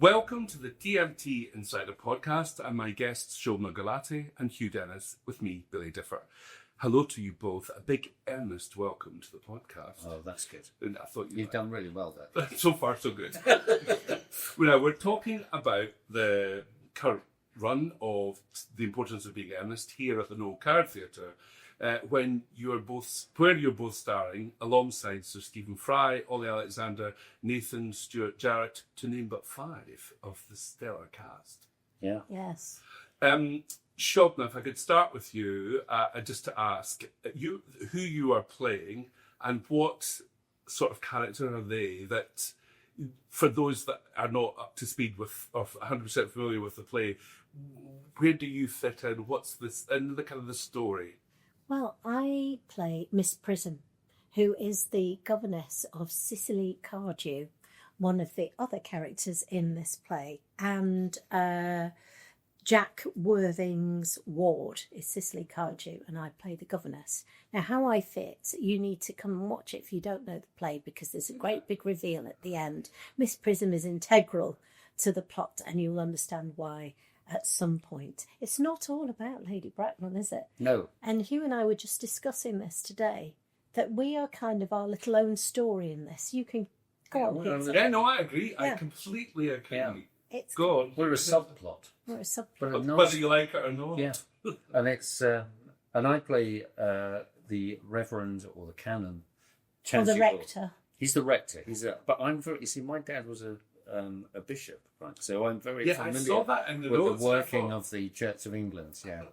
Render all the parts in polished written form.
Welcome to the TMT Insider podcast and my guests Shobna Gulati and Hugh Dennis with me, Billy Differ. Hello to you both. A big earnest welcome to the podcast. Oh, that's good. And I thought You've done really well there. So far, so good. Now, we're talking about the current run of The Importance of Being Earnest here at the Noël Coward Theatre, where you're both starring alongside Sir Stephen Fry, Ollie Alexander, Nathan Stewart Jarrett, to name but 5 of the stellar cast. Yeah. Yes. Shobna, if I could start with you, just to ask you who you are playing and what sort of character are they that, for those that are not up to speed with or 100% familiar with the play, where do you fit in? What's this and the kind of the story? Well, I play Miss Prism, who is the governess of Cicely Cardew, one of the other characters in this play, and Jack Worthing's ward is Cicely Cardew, and I play the governess. Now, how I fit, you need to come and watch it if you don't know the play, because there's a great big reveal at the end. Miss Prism is integral to the plot, and you'll understand why at some point. It's not all about Lady Bracknell, is it? No. And Hugh and I were just discussing this today, that we are kind of our little own story in this. You can go on. Hugh. Yeah, no, I agree. Yeah. I completely agree. Yeah. It's Go on. We're a subplot. We're a subplot. But a nice- Whether you like it or not. Yeah. And it's and I play the Reverend or the Canon. Or Chancellor. the rector. He's the rector. But I'm very. You see, my dad was a bishop, right? So I'm very Yeah, I familiar saw that in the with notes. the working of the Church of England. Yeah.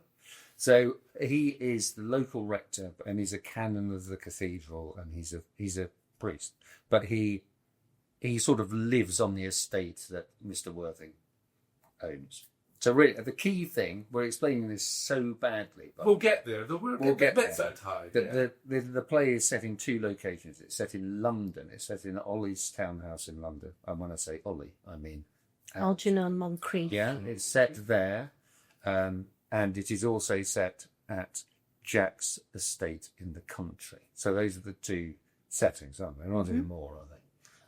So he is the local rector, and he's a canon of the cathedral, and he's a priest. But he sort of lives on the estate that Mr. Worthing owns. So really, the key thing, we're explaining this so badly, but We'll get there. We'll get bits there. at a time. The play is set in 2 locations. It's set in London. It's set in Ollie's townhouse in London. And when I say Ollie, I mean Algernon Moncrief. yeah, it's set there, and it is also set at Jack's estate in the country. So those are the 2 settings, aren't they? They're not any more, are they?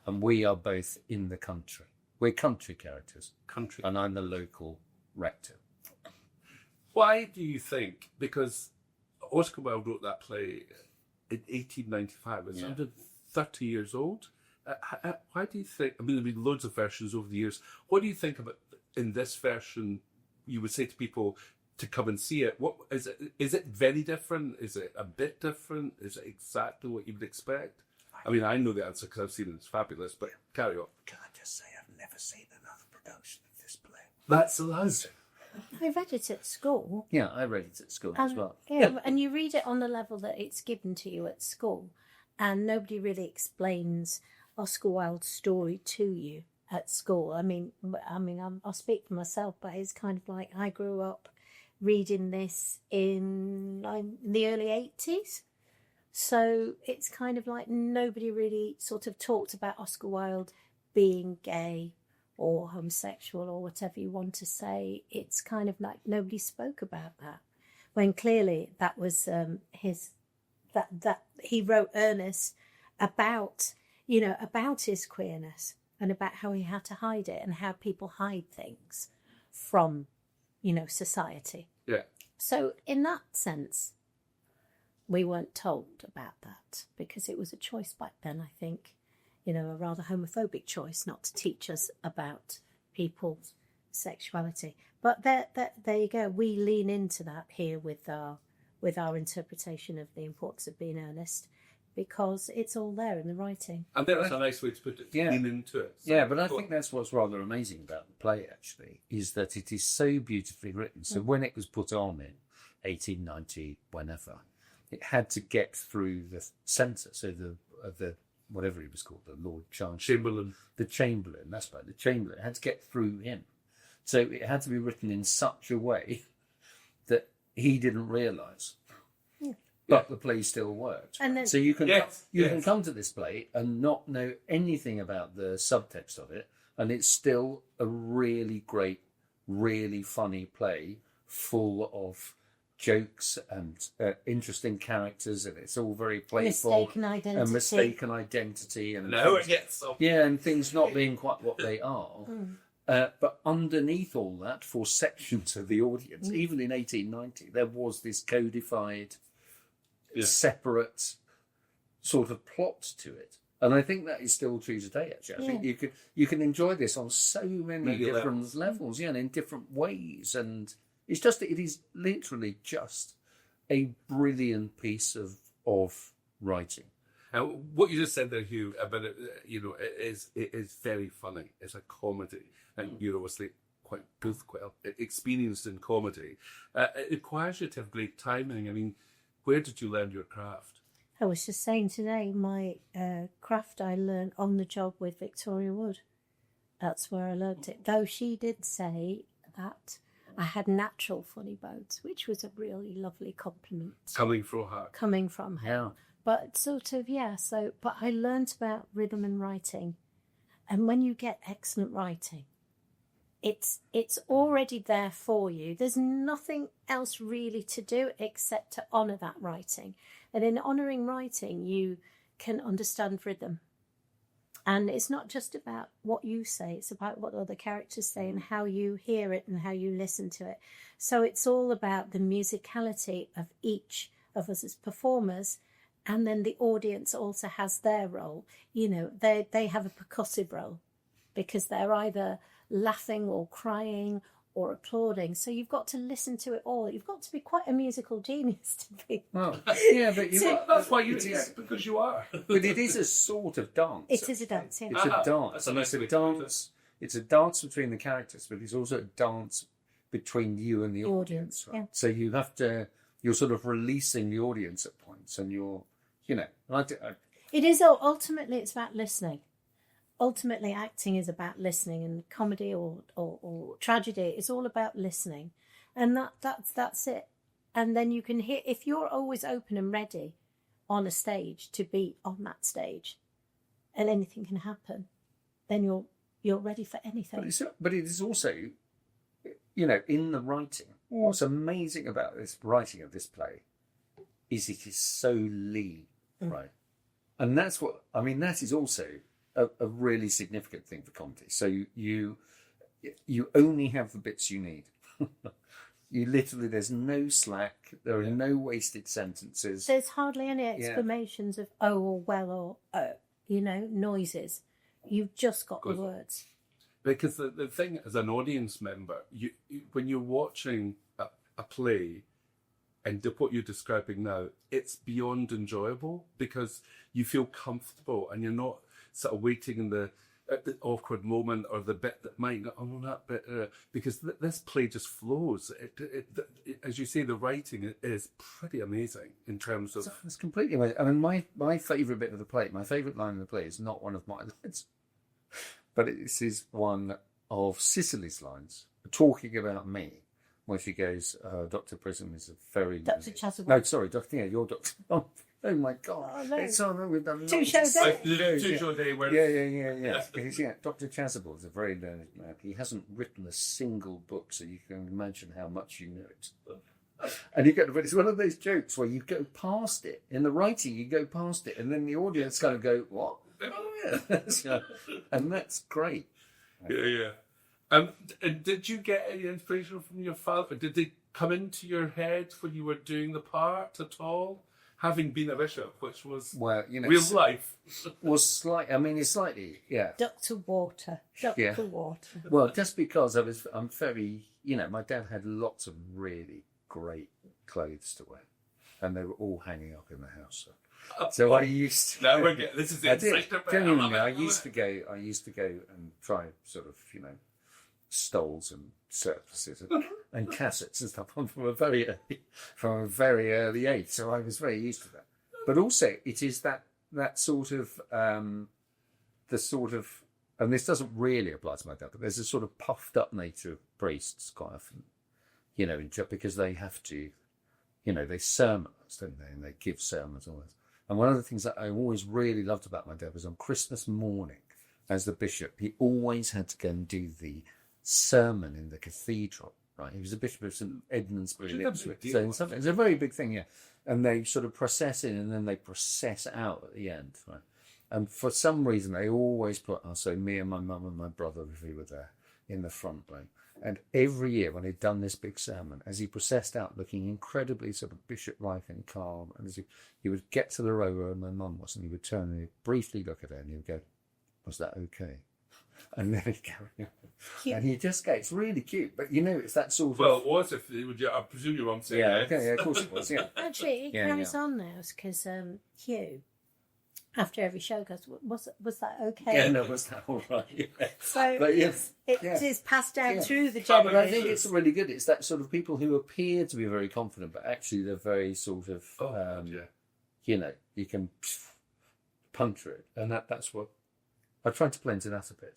And we are both in the country. We're country characters. Country. And I'm the local rector. Why do you think? Because Oscar Wilde wrote that play in 1895. It's under 30 years old. Why do you think? I mean, there've been loads of versions over the years. What do you think about in this version? You would say to people to come and see it. What is it? Is it very different? Is it a bit different? Is it exactly what you would expect? I mean, I know the answer because I've seen it. It's fabulous. But carry on. Can I just say I've never seen another production of this play? That's allowed. I read it at school. Yeah, I read it at school as well. Yeah, and you read it on the level that it's given to you at school, and nobody really explains Oscar Wilde's story to you at school. I mean, I'll speak for myself, but it's kind of like I grew up reading this in the early 80s. So it's kind of like nobody really sort of talked about Oscar Wilde being gay or homosexual or whatever you want to say. It's kind of like nobody spoke about that, when clearly that was that he wrote Ernest about his queerness and about how he had to hide it and how people hide things from, society. Yeah. So in that sense, we weren't told about that because it was a choice back then, I think, a rather homophobic choice not to teach us about people's sexuality. But there you go. We lean into that here with our interpretation of The Importance of Being Earnest, because it's all there in the writing. And that's a nice way to put it. Yeah. Lean into it. So, Yeah, but I think that's what's rather amazing about the play, actually, is that it is so beautifully written. So when it was put on in 1890, whenever, it had to get through the censor, so the whatever he was called, the Lord Chancellor. Chamberlain. The Chamberlain, that's right, the Chamberlain. It had to get through him. So it had to be written in such a way that he didn't realise. But the play still worked. And then, so you can Yes, can yes. come to this play and not know anything about the subtext of it, and it's still a really great, really funny play full of jokes and interesting characters, and it's all very playful. Mistaken identity. And mistaken identity. And Now things, it gets up. yeah, and things not being quite what they are. But underneath all that, for sections of the audience, even in 1890, there was this codified, separate sort of plot to it. And I think that is still true today, actually. I think you can enjoy this on so many different levels, and in different ways. And it is literally just a brilliant piece of writing. And what you just said there, Hugh, about it, it is very funny. It's a comedy, and you're obviously quite experienced in comedy. It requires you to have great timing. I mean, where did you learn your craft? I was just saying today, my craft I learned on the job with Victoria Wood. That's where I learnt it. Though she did say that I had natural funny bones, which was a really lovely compliment. Coming from her. Coming from her. Yeah. But but I learnt about rhythm and writing. And when you get excellent writing, it's already there for you. There's nothing else really to do except to honour that writing. And in honouring writing, you can understand rhythm. And it's not just about what you say, it's about what other characters say and how you hear it and how you listen to it. So it's all about the musicality of each of us as performers. And then the audience also has their role. They have a percussive role because they're either laughing or crying or applauding. So you've got to listen to it all. You've got to be quite a musical genius to be. Well, yeah, but that's why because you are. But it is a sort of dance. It is a dance, yeah. It's a dance. And it's a dance. It's a dance between the characters, but it's also a dance between you and the audience. Right? Yeah. So you're sort of releasing the audience at points, and you're, It is ultimately it's about listening. Ultimately, acting is about listening, and comedy or tragedy is all about listening, and that's it. And then you can hear, if you're always open and ready on a stage to be on that stage, and anything can happen, then you're ready for anything. But it is also, in the writing. What's amazing about this writing of this play is it is so lean, right? And that's that is also a really significant thing for comedy. So you only have the bits you need. You literally, there's no slack. There are no wasted sentences. There's hardly any exclamations of "oh" or "well" or noises. You've just got the words. Because the thing, as an audience member, you when you're watching a play, and what you're describing now, it's beyond enjoyable because you feel comfortable and you're not sort of waiting in the awkward moment or the bit that might go, that bit, because this play just flows. As you say, the writing is pretty amazing in terms of... It's completely amazing. I mean, my favourite bit of the play, my favourite line of the play is not one of my lines, but this is one of Cicely's lines, talking about me, where she goes, Dr. Prism is a very... Dr. Chasuble. No, sorry, your doctor... Oh my God! Oh, no. It's on. We've done Two shows. Two shows a day. Yeah. Dr. Chasuble is a very learned man. He hasn't written a single book, so you can imagine how much you know it. And it's one of those jokes where you go past it in the writing. You go past it, and then the audience kind of go, "What?" Oh yeah, and that's great. Yeah. And did you get any inspiration from your father? Did they come into your head when you were doing the part at all? Having been a bishop, which was real life. Was it's slightly, yeah. Dr. Water. Dr. Water. Well, just because I'm very, my dad had lots of really great clothes to wear, and they were all hanging up in the house. So I used to... No, this is it. Genuinely, I used to go and try sort of, stoles and surplices and cassettes and stuff from a very early age. So I was very used to that. But also, it is that sort of and this doesn't really apply to my dad, but there's a sort of puffed up nature of priests quite often, because they have to, they sermonize, don't they? And they give sermons always. And one of the things that I always really loved about my dad was on Christmas morning, as the bishop, he always had to go and do the sermon in the cathedral, right? He was the bishop of St Edmundsbury. So it's a very big thing, yeah. And they sort of process in and then they process out at the end, right? And for some reason, they always put, so me and my mum and my brother, if we were there, in the front row. And every year when he'd done this big sermon, as he processed out looking incredibly sort of bishop-like and calm, and as he would get to the row where my mum was, and he would turn and he'd briefly look at her and he would go, "Was that okay?" And then he'd carry on. Cute. And he just gets, it's really cute, but it's that sort of... Well, it was, if it would, I presume your mum said yes. Okay, yeah, of course it was, yeah. Actually, it carries on now because Hugh, after every show, goes, "Was that okay?" Yeah, no, was that all right? Yeah. So But yes, it is passed down through the But I generations. think it's really good. It's that sort of people who appear to be very confident, but actually they're very sort of, you can puncture it. And that's what I tried to play into that a bit.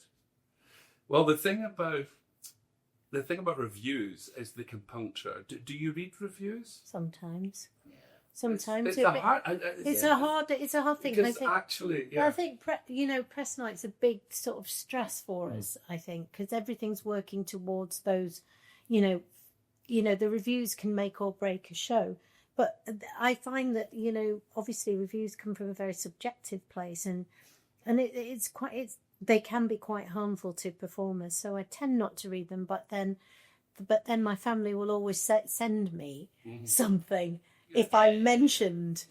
Well, the thing about reviews is they can puncture. Do you read reviews? Sometimes. Sometimes It's a hard thing. Because I think actually, I think press night's a big sort of stress for us. I think because everything's working towards those, the reviews can make or break a show. But I find that obviously reviews come from a very subjective place, and they can be quite harmful to performers. So I tend not to read them. But then my family will always send me something. If I mentioned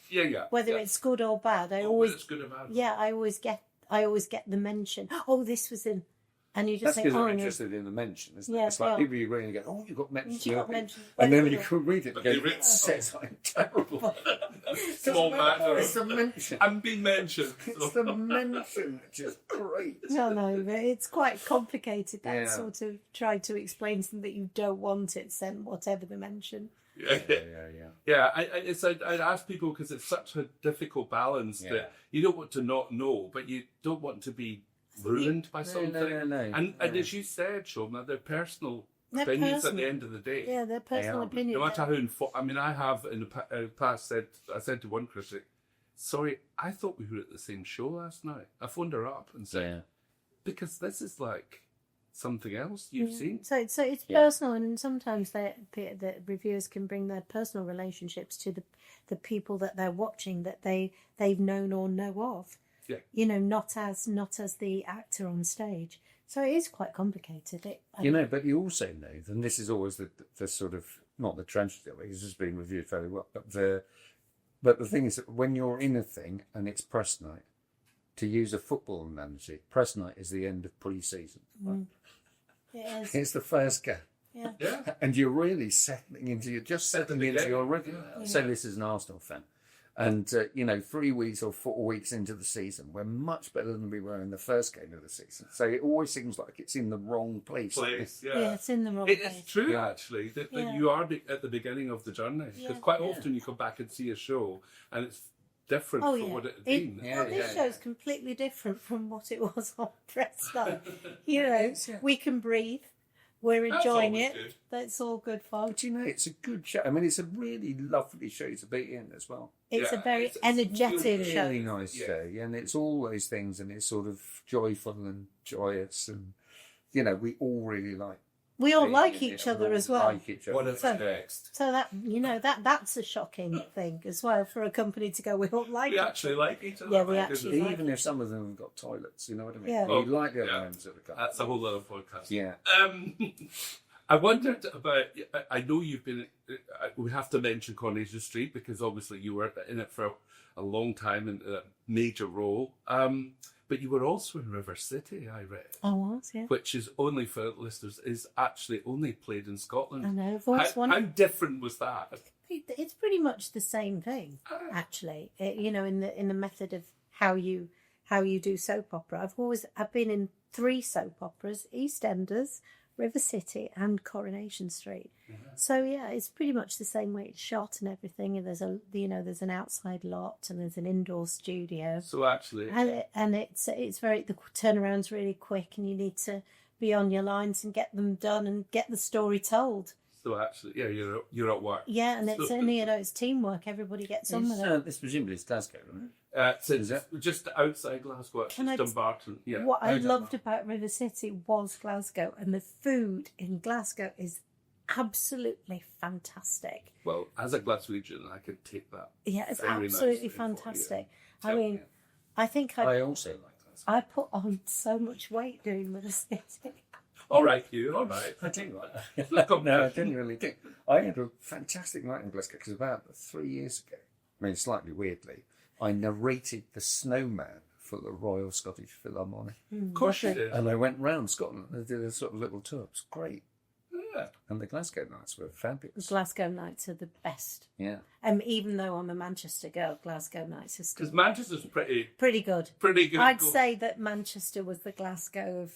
whether it's good or bad, I always get the mention. Oh, this was in, and you just That's because think, they're interested in the mention, isn't it? Yeah, It's like well, people you read and go, "Oh, you got mentioned," you got mentioned. and then when you can read it, But you they go, read- "It says something terrible." Small matter. It's the mention. I'm being mentioned. It's the mention, which is great. No, but it's quite complicated. That Yeah. sort of trying to explain something that you don't want it sent, whatever the mention. Yeah, I'd ask people because it's such a difficult balance that you don't want to not know, but you don't want to be ruined by something. No. And as you said, Shobna, they're personal opinions at the end of the day. Yeah, their personal opinion. No matter how I have in the past I said to one critic, "Sorry, I thought we were at the same show last night." I phoned her up and said, "Because this is like something else you've seen." So it's personal, and sometimes the reviewers can bring their personal relationships to the people that they're watching that they've known or know of. Yeah. Not as the actor on stage. So it is quite complicated. But you also know, and this is always the sort of, not the tragedy of it, because it's been reviewed fairly well, but the thing is that when you're in a thing and it's press night, to use a football analogy, press night is the end of pre-season. Right? It is. It's the first game. Yeah. And you're really settling into your rhythm. Say this is an Arsenal fan. And, 3 weeks or 4 weeks into the season, we're much better than we were in the first game of the season. So it always seems like it's in the wrong place. Yeah, it's in the wrong place. It's true, actually, that you are at the beginning of the journey. Because quite often you come back and see a show and it's different from what it had been. This show's completely different from what it was on press night. We can breathe. We're enjoying it. Good. That's all good fun. But it's a good show. I mean, it's a really lovely show to be in as well. It's a very energetic show. Really nice show, and it's all those things, and it's sort of joyful and joyous, and we all really like. We all like each other as well. Like each other. What is next? So that's a shocking thing as well for a company to go. We all like. We actually like each other. Yeah, we actually like even if some of them have got toilets, you know what I mean? Yeah. We like the other ones that have got. That's a whole other podcast. Yeah. I wondered about. I know you've been. We have to mention Coronation Street because obviously you were in it for a long time in a major role. But you were also in River City, I read. I was, yeah. Which is only for listeners, is actually only played in Scotland. I know. How different was that? It's pretty much the same thing, actually. In the method of how you do soap opera. I've been in 3 soap operas: EastEnders, River City, and Coronation Street. So yeah, it's pretty much the same way it's shot and everything. And there's an outside lot and there's an indoor studio. So actually, and it's very, the turnaround's really quick, and you need to be on your lines and get them done and get the story told. So actually, you're at work. Yeah, and it's teamwork. Everybody gets on with it. This presumably is Glasgow, isn't it? It's just outside Glasgow, Dumbarton. Yeah. What I loved about River City was Glasgow, and the food in Glasgow is absolutely fantastic. Well, as a Glaswegian, I could take that. Yeah, it's very absolutely nicely for you. fantastic. I mean, I think I also like Glasgow. I put on so much weight doing River City. All right, Hugh. All right. I do like that. Look, No, I didn't really do. I had a fantastic night in Glasgow because about 3 years ago, I mean, slightly weirdly, I narrated The Snowman for the Royal Scottish Philharmonic. Of course you did. And I went round Scotland and did a sort of little tour. It was great. Yeah. And the Glasgow nights were fabulous. Glasgow nights are the best. Yeah. Even though I'm a Manchester girl, Glasgow nights are still Because Manchester's pretty good. good. I'd say that Manchester was the Glasgow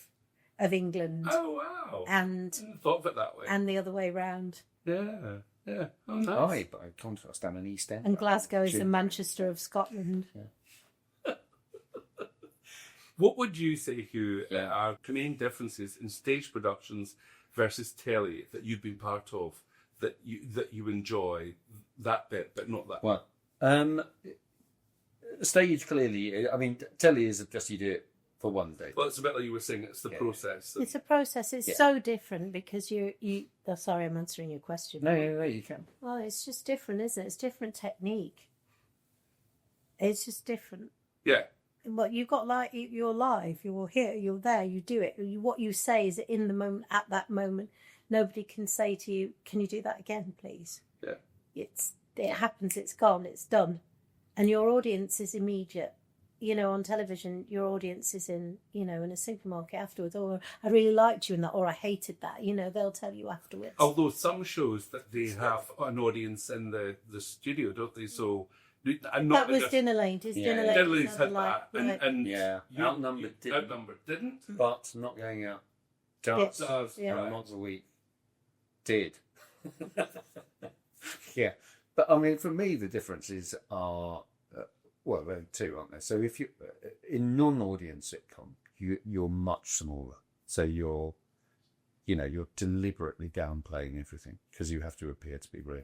of England. Oh, wow. And I hadn't thought of it that way. and the other way round. Yeah. Yeah. Oh, nice. By contrast, I'm an East End. And Glasgow is the Manchester of Scotland. What would you say, Hugh, are the main differences in stage productions versus telly that you've been part of, that you enjoy that bit, but not that? Well, stage clearly. I mean, telly is just you do it for one day. Well, it's a bit like you were saying. It's the process. It's a process. It's so different because you. Oh, sorry, I'm answering your question. No, you can. Well, it's just different, isn't it? It's different technique. It's just different. Yeah. But you've got you're live, you're here, you're there, you do it. What you say is in the moment, at that moment. Nobody can say to you, "Can you do that again, please?" Yeah. It happens. It's gone. It's done, and your audience is immediate. On television, your audience is in a supermarket afterwards. Or I really liked you in that, or I hated that. They'll tell you afterwards. Although some shows that they have an audience in the studio, don't they? So. That was Dinner Lane. Dinner Lane's had that, and Outnumbered didn't, but not going out. Does, once a week. Did. Yeah, but I mean, for me, the differences are there are two, aren't there? So if you in non-audience sitcom, you're much smaller, so you're deliberately downplaying everything because you have to appear to be real.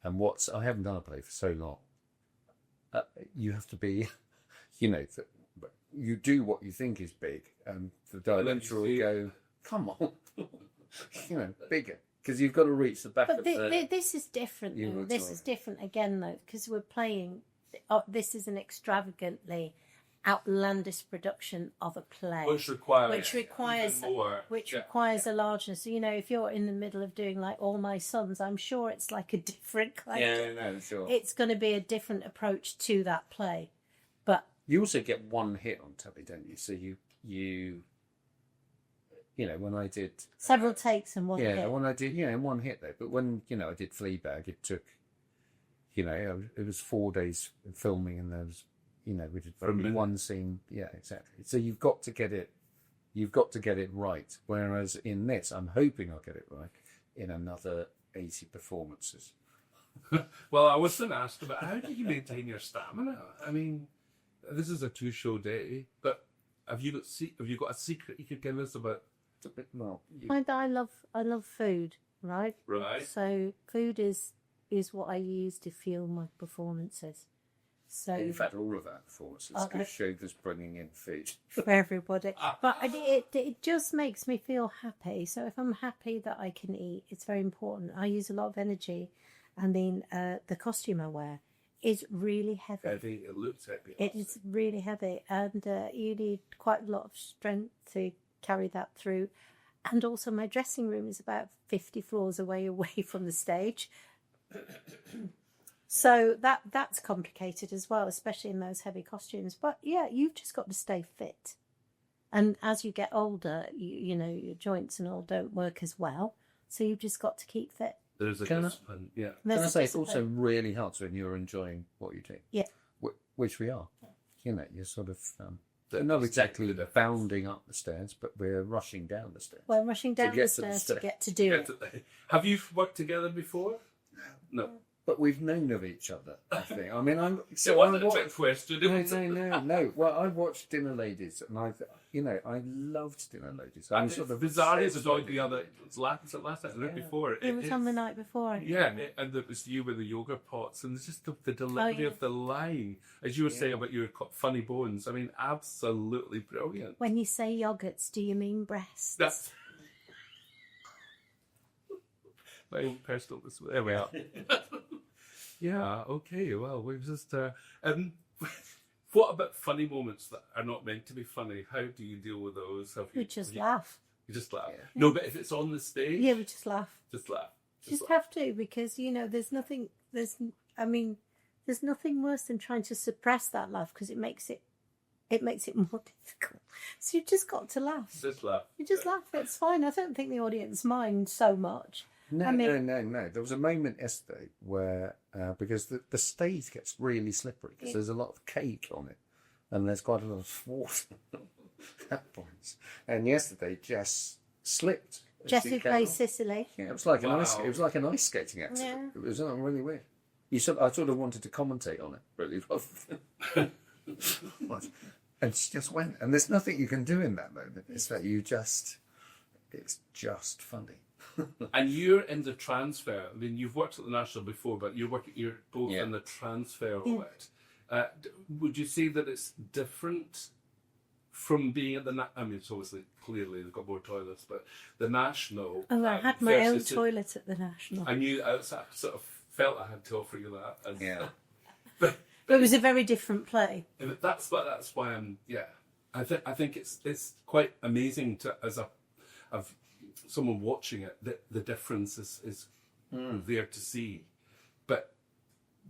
And I haven't done a play for so long. You have to be, you do what you think is big, and the director will go, "Come on, bigger," because you've got to reach the back but of the. This is different. Though. This is different again, though, because we're playing. This is an extravagantly outlandish production of a play, which requires requires a largeness. So, if you're in the middle of doing like All My Sons, I'm sure it's like a different kind. Yeah, no, sure. It's going to be a different approach to that play, but you also get one hit on telly, don't you? So you when I did several takes and one hit. Yeah, when I did in one hit though. But when I did Fleabag, it took it was 4 days filming, and there was. We did only one scene. Yeah, exactly. So you've got to get it right. Whereas in this, I'm hoping I'll get it right in another 80 performances. Well, I was going to ask about how do you maintain your stamina? I mean, this is a 2-show day, but have you got a secret you could give us about? Well, I love food, right? Right. So food is what I use to fuel my performances. So in fact, all of our performances could show this bringing in food for everybody. But it just makes me feel happy. So if I'm happy that I can eat, it's very important. I use a lot of energy. I mean, the costume I wear is really heavy. Heavy. It looks heavy. It is really heavy, and you need quite a lot of strength to carry that through. And also, my dressing room is about 50 floors away from the stage. So that's complicated as well, especially in those heavy costumes. But yeah, you've just got to stay fit. And as you get older, your joints and all don't work as well. So you've just got to keep fit. There's a discipline, yeah. Can I say it's also really hard when you're enjoying what you do? Yeah. Which we are. You're sort of not exactly bounding up the stairs, but we're rushing down the stairs. Well, rushing down the stairs to get to do it. Have you worked together before? No. But we've known of each other, I think. I mean, it wasn't a trick question. No. Well, I watched Dinner Ladies, and I loved Dinner Ladies. I'm sort of bizarre as the other. Last night, the night before. It was on the night before. Yeah, and it was you with the yogurt pots, and it's just the delivery of the line, as you were saying about your funny bones. I mean, absolutely brilliant. When you say yogurts, do you mean breasts? That's my own personal. There we are. Yeah, okay, well, we've just... what about funny moments that are not meant to be funny? How do you deal with those? We just laugh. You just laugh. Yeah. No, but if it's on the stage, Yeah, we just laugh. just laugh. Just laugh. have to, because there's nothing worse than trying to suppress that laugh, because it makes it more difficult. So you've just got to laugh. Just laugh. You just laugh. It's fine. I don't think the audience mind so much. No, I mean- no. There was a moment yesterday where, because the stage gets really slippery because there's a lot of cake on it, and there's quite a lot of water at points. And yesterday, Jess slipped. as Jess she who came plays off. Cicely. Yeah, it was like Wow. it was like an ice skating accident. Yeah. It was really weird. I sort of wanted to commentate on it, really, rather than- and she just went. And there's nothing you can do in that moment. It's that it's just funny. And you're in the transfer. I mean, you've worked at the National before, but you're both Yeah. in the transfer of it. Would you say that it's different from being at the? I mean, it's obviously clearly they've got more toilets, but the National. Oh, I had my own versus the- toilet at the National. I knew. I sort of felt I had to offer you that. And, Yeah. but It was a very different play. that's why I'm. Yeah, I think it's quite amazing to of someone watching it that the difference is there to see. But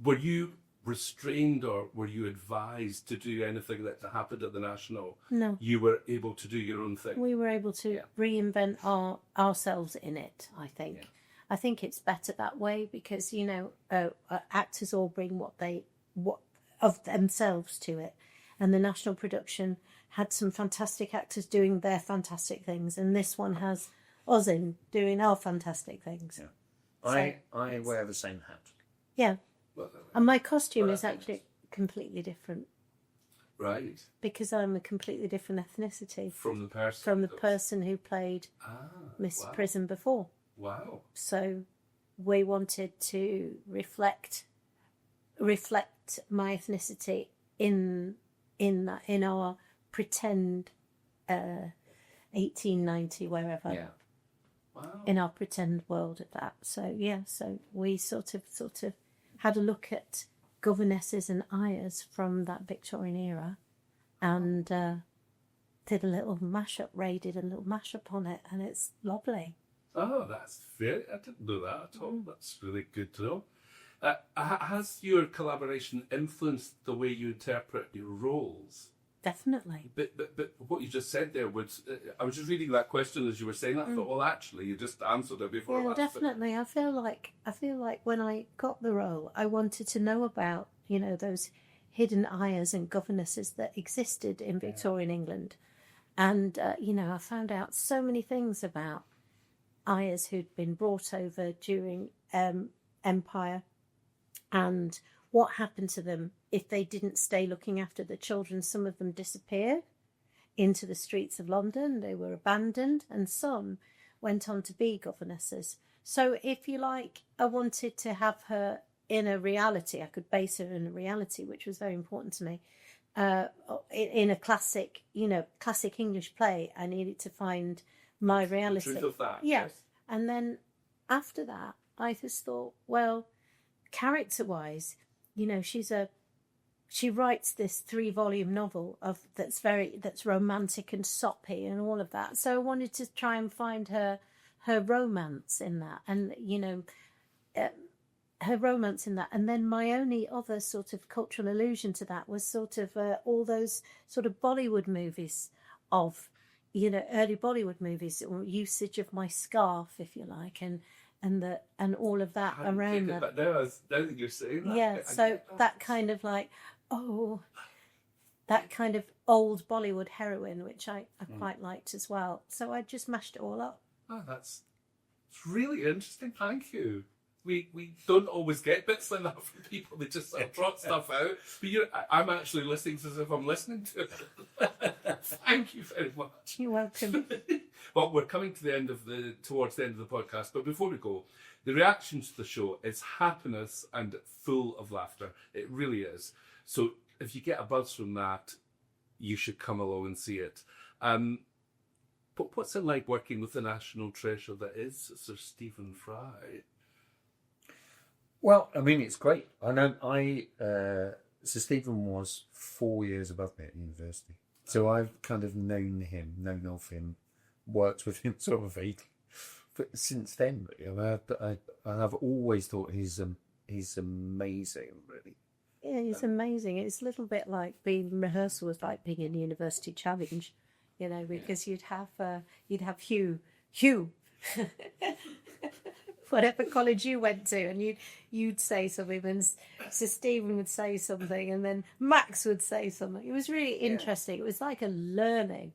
were you restrained, or were you advised to do anything that happened at the National? No. You were able to do your own thing. We were able to reinvent ourselves in it, I think. Yeah. I think it's better that way, because, actors all bring what of themselves to it. And the National production had some fantastic actors doing their fantastic things, and this one has us in doing our fantastic things. Yeah. So- I wear the same hat. Yeah. Well, And my costume Well, is actually completely different, right, because I'm a completely different ethnicity from the person. from the person who played Miss wow. Prison before. Wow. So we wanted to reflect my ethnicity in our pretend 1890 wherever, Yeah. Wow. in our pretend world at that. So so we sort of had a look at governesses and ayers from that Victorian era, and did a little mashup, raided a little mashup on it, and it's lovely. Oh, that's very. I didn't know that at all. That's really good to know. Has your collaboration influenced the way you interpret your roles? Definitely. But what you just said there was, I was just reading that question as you were saying that. I thought, well, actually, you just answered it before. Yeah, I asked it. definitely. I feel like when I got the role, I wanted to know about those hidden ayers and governesses that existed in Victorian England, and I found out so many things about ayers who'd been brought over during Empire, and what happened to them if they didn't stay looking after the children. Some of them disappeared into the streets of London. They were abandoned, and some went on to be governesses. So if you like, I wanted to have her in a reality. I could base her in a reality, which was very important to me. In a classic English play, I needed to find my reality. The truth of that. Yeah. Yes. And then after that, I just thought, well, character-wise, she writes this 3-volume novel that's romantic and soppy and all of that. So I wanted to try and find her romance in that, and her romance in that. And then my only other sort of cultural allusion to that was sort of all those sort of Bollywood movies of early Bollywood movies, or usage of my scarf, if you like, and all of that I hadn't around taken that. it, but now that you're saying that, Yeah, I so get that kind of like, that kind of old Bollywood heroine, which I quite liked as well. So I just mashed it all up. Oh, it's really interesting. Thank you. We don't always get bits like that from people. They just sort of trot stuff out. But I'm actually listening as if I'm listening to it. Thank you very much. You're welcome. Well, we're coming to towards the end of the podcast. But before we go, the reaction to the show is happiness and full of laughter. It really is. So if you get a buzz from that, you should come along and see it. But what's it like working with the national treasure that is Sir Stephen Fry? Well, I mean, it's great. I know Sir Stephen was 4 years above me at university. So I've kind of known of him worked with him sort of vaguely. But since then, really, I've always thought he's amazing, really. Yeah, he's amazing. It's a little bit like being rehearsal was like being in a university challenge, you know, because you'd have Hugh, whatever college you went to, and you'd say something, and Sir Stephen would say something, and then Max would say something. It was really interesting. It was like a learning,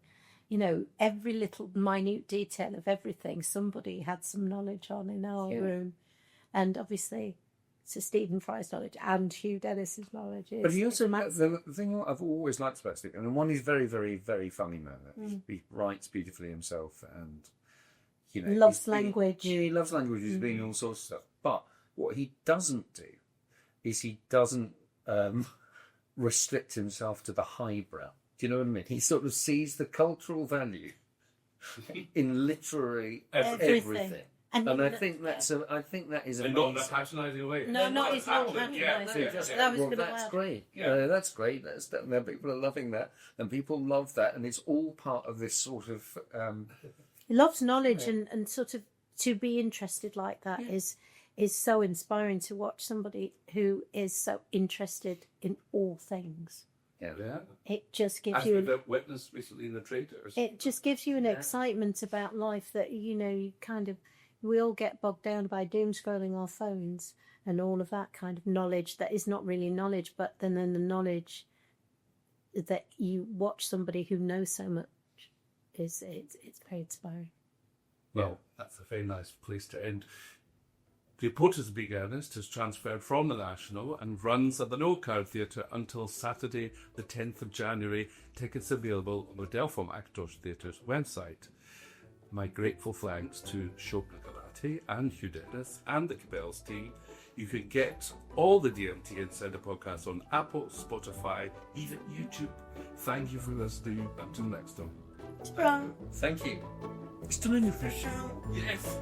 you know, every little minute detail of everything. Somebody had some knowledge on in our room, and obviously Sir Stephen Fry's knowledge and Hugh Dennis's knowledge. But he also, the thing I've always liked about Stephen, and one, he's very, very, very funny man. He writes beautifully himself, and you know, loves language. He loves language. He's been all sorts of stuff. But what he doesn't do is he doesn't restrict himself to the highbrow. Do you know what I mean? He sort of sees the cultural value in literally everything. And I think that is amazing. And not in a patronising way. No, not it's not patronising. That's great. Yeah, that's great. People are loving that, and people love that, and it's all part of this sort of. He loves knowledge, and sort of to be interested like that is so inspiring to watch somebody who is so interested in all things. Yeah. It just gives As you we've witnessed recently in the Traders. It just gives you an excitement about life that, you know, you kind of, we all get bogged down by doom scrolling our phones and all of that kind of knowledge that is not really knowledge, but then the knowledge that you watch somebody who knows so much it's very inspiring. Well, that's a very nice place to end. The Importance of Being Earnest has transferred from the National and runs at the Noël Coward Theatre until Saturday the 10th of January. Tickets available on the Delfont Mackintosh Theatre's website. My grateful thanks to Shobna Gulati and Hugh Dennis and the Cabell's team. You can get all the DMT Insider podcasts on Apple, Spotify, even YouTube. Thank you for listening. Until next time. Thank you. It's still in your fish. Yes.